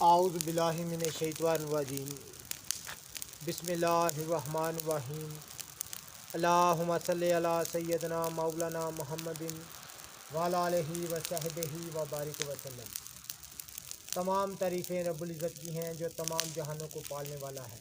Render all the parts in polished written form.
आऊज़ु बिल्लाहि मिनश शैतानिर रजीम। बिस्मिल्लाहिर्रहमानिर्रहीम। अल्लाहुम्मा सल्लि अला सय्यदना मौलाना मुहम्मदिन व अला आलिहि व सहबिही व बारिक वसल्लम। तमाम तारीफ़ें रब्बुल इज़्ज़त की हैं जो तमाम जहानों को पालने वाला है।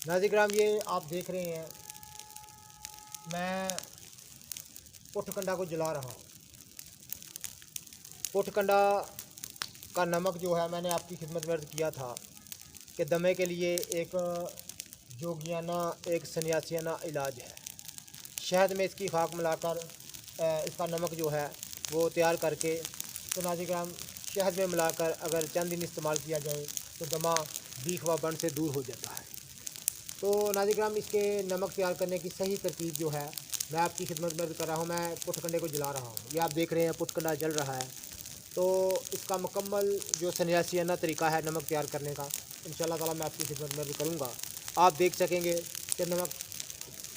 नाज़िर, ये आप देख रहे हैं, मैं पुटकंडा को जला रहा हूँ। पुटकंडा का नमक जो है, मैंने आपकी खिदमत में अर्ज़ किया था कि दमे के लिए एक जोगियाना, एक सन्यासियाना इलाज है। शहद में इसकी खाक मिलाकर इसका नमक जो है वो तैयार करके, तो नाज़िर शहद में मिलाकर अगर चंद दिन इस्तेमाल किया जाए तो दमा, बीख व बन से दूर हो जाता है। तो नाज़िर इसके नमक तैयार करने की सही तरकीब जो है मैं आपकी खिदमत में अर्ज़ कर रहा हूँ। मैं पुटकंडे को जला रहा हूँ, ये आप देख रहे हैं पुटकंडा जल रहा है। तो इसका मुकम्मल जो सन्यासियाना तरीका है नमक तैयार करने का, इंशाअल्लाह ताला मैं आपकी खिदमत में अर्ज़ करूँगा। आप देख सकेंगे कि नमक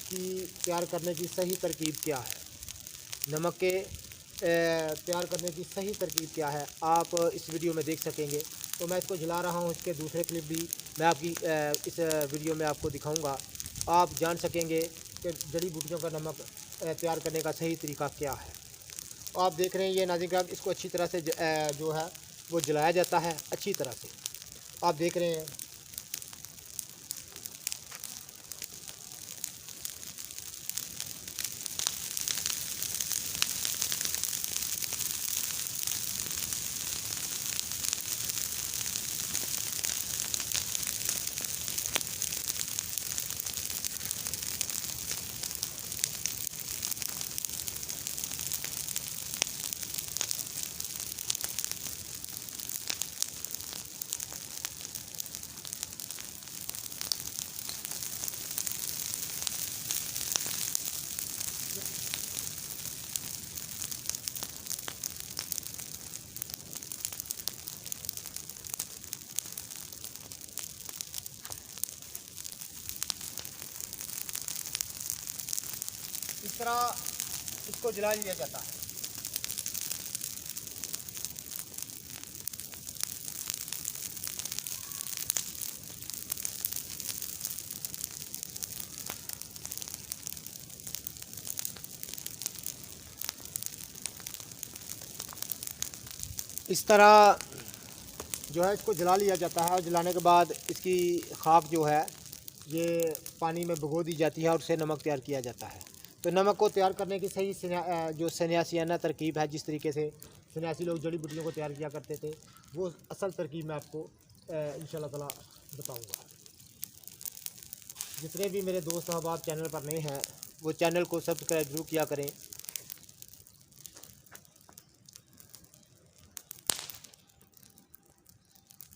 की तैयार करने की सही तरकीब क्या है, नमक के तैयार करने की सही तरकीब क्या है, आप इस वीडियो में देख सकेंगे। तो मैं इसको जला रहा हूँ, इसके दूसरे क्लिप भी मैं आपकी इस वीडियो में आपको दिखाऊंगा। आप जान सकेंगे कि जड़ी बूटियों का नमक तैयार करने का सही तरीका क्या है। आप देख रहे हैं ये नाज़िर, इसको अच्छी तरह से जो है वो जलाया जाता है अच्छी तरह से। आप देख रहे हैं इस तरह इसको जला लिया जाता है। इस तरह जो है इसको जला लिया जाता है और जलाने के बाद इसकी खाक जो है ये पानी में भिगो दी जाती है और उससे नमक तैयार किया जाता है। तो नमक को तैयार करने की सही जो सन्यासियाना तरकीब है, जिस तरीके से सन्यासी लोग जड़ी बूटियों को तैयार किया करते थे, वो असल तरकीब मैं आपको इंशाअल्लाह ताला बताऊँगा। जितने भी मेरे दोस्त अहबाब चैनल पर नए हैं वो चैनल को सब्सक्राइब जरूर किया करें।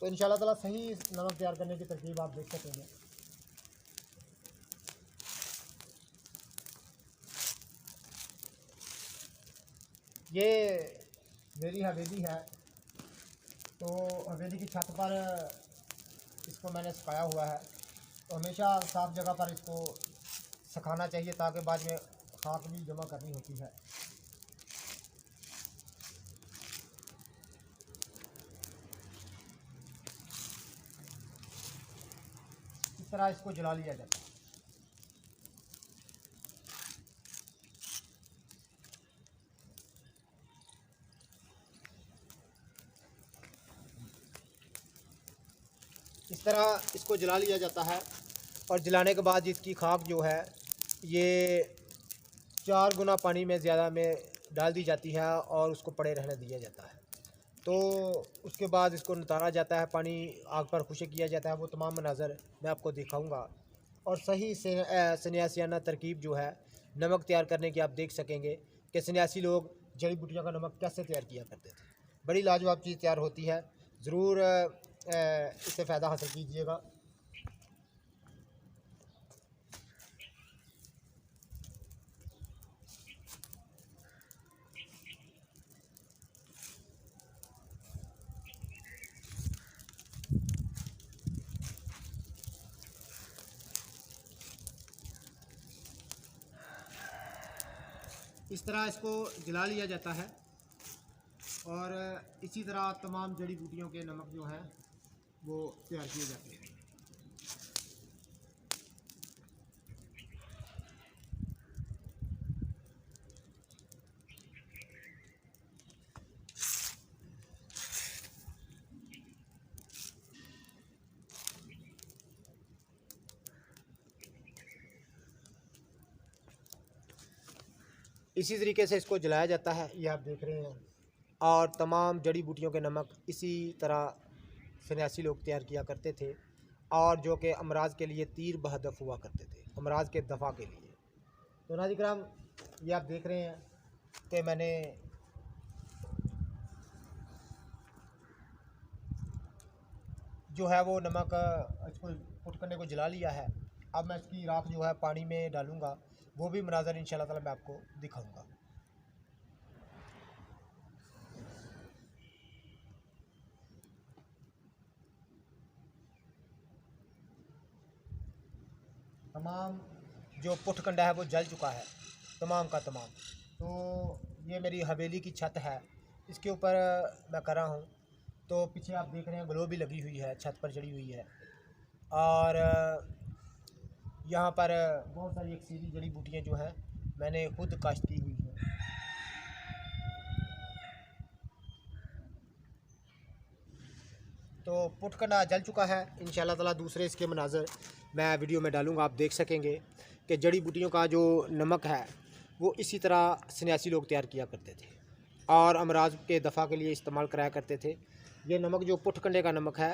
तो इंशाअल्लाह ताला सही नमक तैयार करने की तरकीब आप देख सकेंगे। ये मेरी हवेली है, तो हवेली की छत पर इसको मैंने सुखाया हुआ है। तो हमेशा साफ़ जगह पर इसको सुखाना चाहिए ताकि बाद में खाक भी जमा करनी होती है। इस तरह इसको जला लिया जाता है। इस तरह इसको जला लिया जाता है और जलाने के बाद इसकी खाक जो है ये 4 गुना पानी में ज़्यादा में डाल दी जाती है और उसको पड़े रहने दिया जाता है। तो उसके बाद इसको नितारा जाता है, पानी आग पर खुश्क किया जाता है। वो तमाम मनाज़र मैं आपको दिखाऊंगा और सही से सन्यासियाना तरकीब जो है नमक तैयार करने की आप देख सकेंगे कि सन्यासी लोग जड़ी बूटियों का नमक कैसे तैयार किया करते थे। बड़ी लाजवाब चीज़ तैयार होती है, ज़रूर इससे फ़ायदा हासिल कीजिएगा। इस तरह इसको जला लिया जाता है और इसी तरह तमाम जड़ी बूटियों के नमक जो हैं वो तैयार किए जाते हैं। इसी तरीके से इसको जलाया जाता है, ये आप देख रहे हैं। और तमाम जड़ी बूटियों के नमक इसी तरह सन्यासी लोग तैयार किया करते थे, और जो कि अमराज के लिए तीर बहदफ हुआ करते थे, अमराज के दफ़ा के लिए। तो नाज़रीन किराम, ये आप देख रहे हैं कि मैंने जो है वो नमक इसको पुटकंडे को जला लिया है। अब मैं इसकी राख जो है पानी में डालूँगा, वो भी मनाज़र इंशाल्लाह ताला मैं आपको दिखाऊँगा। तमाम जो पुटकंडा है वो जल चुका है, तमाम का तमाम। तो ये मेरी हवेली की छत है, इसके ऊपर मैं कर रहा हूँ। तो पीछे आप देख रहे हैं ग्लो भी लगी हुई है, छत पर चढ़ी हुई है। और यहाँ पर बहुत सारी अक्सीरी जड़ी बूटियाँ जो हैं मैंने खुद काश्त की हुई हैं। तो पुटकंडा जल चुका है। इंशाल्लाह ताला दूसरे इसके मनाज़र मैं वीडियो में डालूँगा, आप देख सकेंगे कि जड़ी बूटियों का जो नमक है वो इसी तरह सन्यासी लोग तैयार किया करते थे और अमराज के दफ़ा के लिए इस्तेमाल कराया करते थे। ये नमक जो पुटकंडे का नमक है,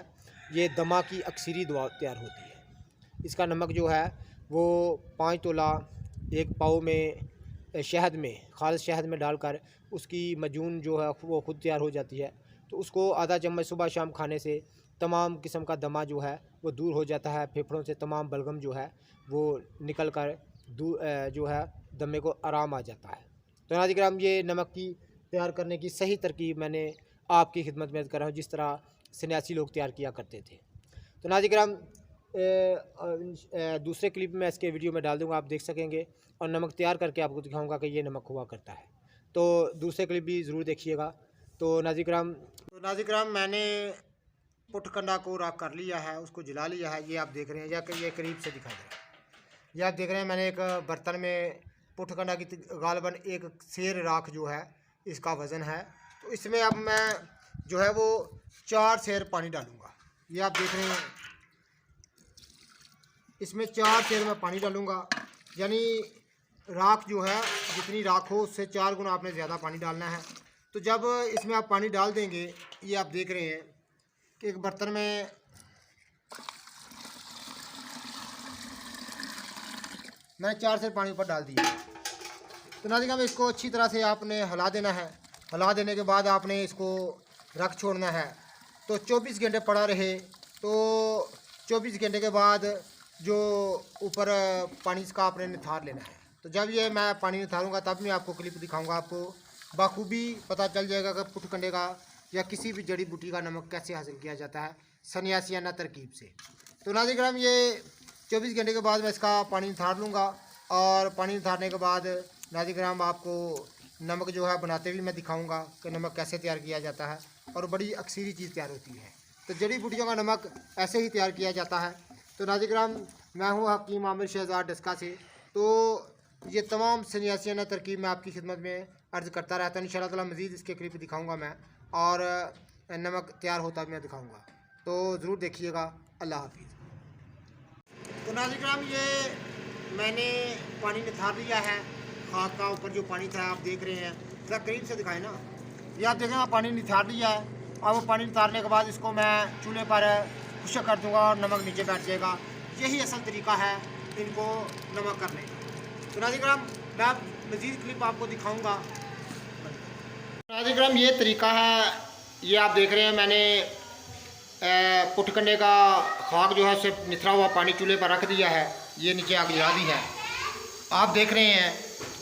ये दमा की अक्सीरी दवा तैयार होती है। इसका नमक जो है वो 5 तोला 1 पाव में शहद में, खालिस शहद में डालकर उसकी मजून जो है वो खुद तैयार हो जाती है। तो उसको आधा चम्मच सुबह शाम खाने से तमाम किस्म का दमा जो है वो दूर हो जाता है। फेफड़ों से तमाम बलगम जो है वो निकल कर जो है दमे को आराम आ जाता है। तो नाज़रीन किराम, ये नमक की तैयार करने की सही तरकीब मैंने आपकी खिदमत में कर रहा हूँ, जिस तरह सन्यासी लोग तैयार किया करते थे। तो नाज़रीन किराम, दूसरे क्लिप में इसके वीडियो में डाल दूँगा, आप देख सकेंगे। और नमक तैयार करके आपको दिखाऊँगा कि ये नमक हुआ करता है। तो दूसरे क्लिप भी ज़रूर देखिएगा। तो नाज़रीन किराम, मैंने पुटकंडा को राख कर लिया है, उसको जला लिया है। ये आप देख रहे हैं, या कि ये करीब से दिखा दें। ये आप देख रहे हैं, मैंने एक बर्तन में पुटकंडा की गालबन 1 सेर राख जो है इसका वज़न है। तो इसमें अब मैं जो है वो 4 सेर पानी डालूँगा। ये आप देख रहे हैं, इसमें 4 सेर में पानी डालूँगा। यानी राख जो है, जितनी राख हो उससे 4 गुना आपने ज़्यादा पानी डालना है। तो जब इसमें आप पानी डाल देंगे, ये आप देख रहे हैं कि एक बर्तन में मैंने 4 सेर पानी ऊपर डाल दिया। तो नाज़रीन किराम, इसको अच्छी तरह से आपने हिला देना है। हिला देने के बाद आपने इसको रख छोड़ना है। तो 24 घंटे पड़ा रहे। तो 24 घंटे के बाद जो ऊपर पानी इसका आपने निथार लेना है। तो जब ये मैं पानी निथारूँगा तब मैं आपको क्लिप दिखाऊँगा, आपको बाखूबी पता चल जाएगा कि पुटकंडे का या किसी भी जड़ी बूटी का नमक कैसे हासिल किया जाता है सन्यासियाना तरकीब से। तो नाज़रीन किराम, ये 24 घंटे के बाद मैं इसका पानी निथार लूँगा। और पानी निथारने के बाद नाज़रीन किराम, आपको नमक जो है बनाते हुए मैं दिखाऊंगा कि नमक कैसे तैयार किया जाता है। और बड़ी अक्सीरी चीज़ तैयार होती है। तो जड़ी बूटियों का नमक ऐसे ही तैयार किया जाता है। तो नाज़रीन किराम, मैं हूँ हकीम आमिर शहजाद डस्का से। तो ये तमाम सन्यासियाना तरकीब मैं आपकी खिदमत में अर्ज़ करता रहता हूँ। इंशाअल्लाह ताला मज़ीद इसके क्लिप दिखाऊँगा मैं, और नमक तैयार होता भी मैं दिखाऊँगा। तो ज़रूर देखिएगा। अल्लाह हाफिज़। तो नाज़रीन किराम, ये मैंने पानी निथार लिया है। खाक का ऊपर जो पानी था आप देख रहे हैं, ज़रा करीब से दिखाएं ना। ये आप देखें, पानी निथार लिया है। और वो पानी निथारने के बाद इसको मैं चूल्हे पर खुश्क कर दूँगा और नमक नीचे बैठ जाएगा। यही असल तरीका है इनको नमक करने का। तो नाज़रीन किराम, मैं मज़ीद क्लिप आपको दिखाऊँगा। नाज़रीन किराम, ये तरीका है। ये आप देख रहे हैं, मैंने पुटकंडे का खाक जो है उसे निथरा हुआ पानी चूल्हे पर रख दिया है। ये नीचे आग जला दी है, आप देख रहे हैं।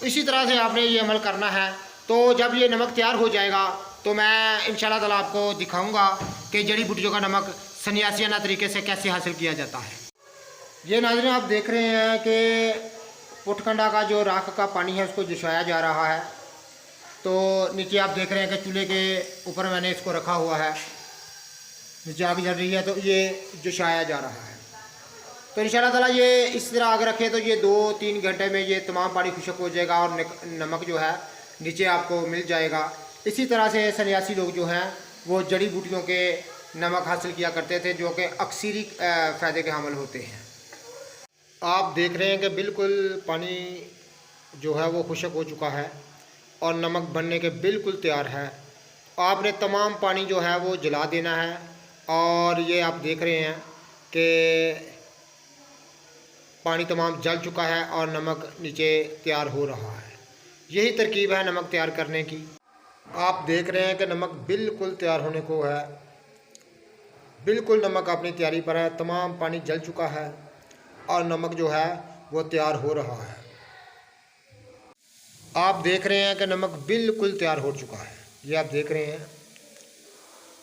इसी तरह से आपने ये अमल करना है। तो जब ये नमक तैयार हो जाएगा तो मैं इंशाल्लाह ताला आपको दिखाऊंगा कि जड़ी बूटियों का नमक सन्यासियाना तरीके से कैसे हासिल किया जाता है। ये नाज़रीन, आप देख रहे हैं कि पुटकंडा का जो राख का पानी है उसको जुशाया जा रहा है। तो नीचे आप देख रहे हैं कि चूल्हे के ऊपर मैंने इसको रखा हुआ है। नीचे आग जल रही है तो ये जोशाया जा रहा है। तो इंशाल्लाह ताला ये इस तरह आग रखे तो ये 2-3 घंटे में ये तमाम पानी खुश्क हो जाएगा और नमक जो है नीचे आपको मिल जाएगा। इसी तरह से सन्यासी लोग जो हैं वो जड़ी बूटियों के नमक हासिल किया करते थे जो कि अक्सरी फ़ायदे के हामिल होते हैं। आप देख रहे हैं कि बिल्कुल पानी जो है वो खुश्क हो चुका है और नमक बनने के बिल्कुल तैयार है। आपने तमाम पानी जो है वो जला देना है और ये आप देख रहे हैं कि पानी तमाम जल चुका है और नमक नीचे तैयार हो रहा है। यही तरकीब है नमक तैयार करने की। आप देख रहे हैं कि नमक बिल्कुल तैयार होने को है, बिल्कुल नमक अपनी तैयारी पर है। तमाम पानी जल चुका है और नमक जो है वो तैयार हो रहा है। आप देख रहे हैं कि नमक बिल्कुल तैयार हो चुका है। ये आप देख रहे हैं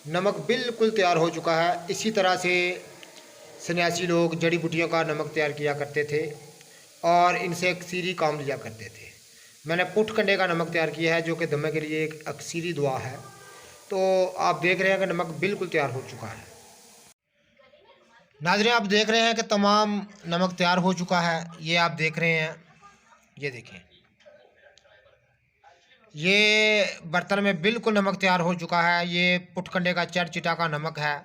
नमक बिल्कुल तैयार हो चुका है। इसी तरह से सन्यासी लोग जड़ी बूटियों का नमक तैयार किया करते थे और इनसे अक्सरी काम लिया करते थे। मैंने पुट कंडे का नमक तैयार किया है जो कि दमे के लिए एक अक्सरी दुआ है। तो आप देख रहे हैं कि नमक बिल्कुल तैयार हो चुका है। नाज़रीन आप देख रहे हैं कि तमाम नमक तैयार हो चुका है। ये आप देख रहे हैं, ये देखें, ये बर्तन में बिल्कुल नमक तैयार हो चुका है। ये पुटकंडे का चरचिटा का नमक है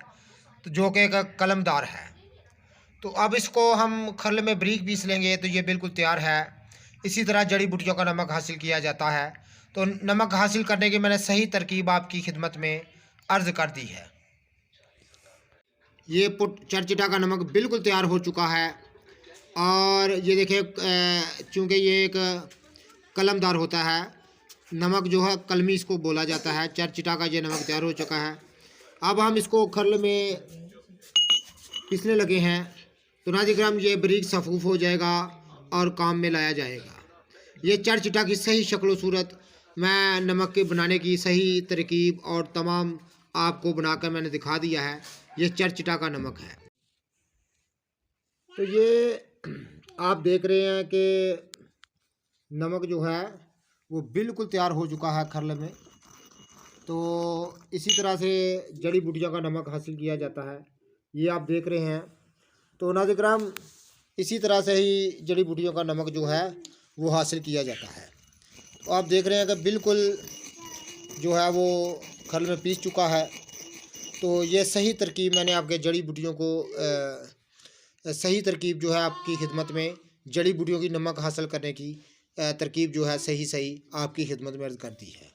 तो जो कि एक कलमदार है। तो अब इसको हम खल में बारीक पीस लेंगे तो ये बिल्कुल तैयार है। इसी तरह जड़ी बूटियों का नमक हासिल किया जाता है। तो नमक हासिल करने की मैंने सही तरकीब आपकी खिदमत में अर्ज़ कर दी है। ये चरचिटा का नमक बिल्कुल तैयार हो चुका है और ये देखिए चूँकि ये एक कलमदार होता है, नमक जो है कलमी इसको बोला जाता है। चरचिटा का ये नमक तैयार हो चुका है। अब हम इसको खल में पीसने लगे हैं तो नाज़रीन ये बारीक सफ़ूफ हो जाएगा और काम में लाया जाएगा। ये चरचिटा की सही शक्ल व सूरत मैं नमक के बनाने की सही तरकीब और तमाम आपको बनाकर मैंने दिखा दिया है। ये चरचिटा का नमक है। तो ये आप देख रहे हैं कि नमक जो है वो बिल्कुल तैयार हो चुका है खरल में। तो इसी तरह से जड़ी बूटियों का नमक हासिल किया जाता है। ये आप देख रहे हैं। तो नाज़रीन इसी तरह से ही जड़ी बूटियों का नमक जो है वो हासिल किया जाता है। तो आप देख रहे हैं कि बिल्कुल जो है वो खरल में पीस चुका है। तो ये सही तरकीब मैंने आपके जड़ी बूटियों को सही तरकीब जो है आपकी खिदमत में जड़ी बूटियों की नमक हासिल करने की तरकीब जो है सही आपकी खिदमत में अर्ज़ कर दी है।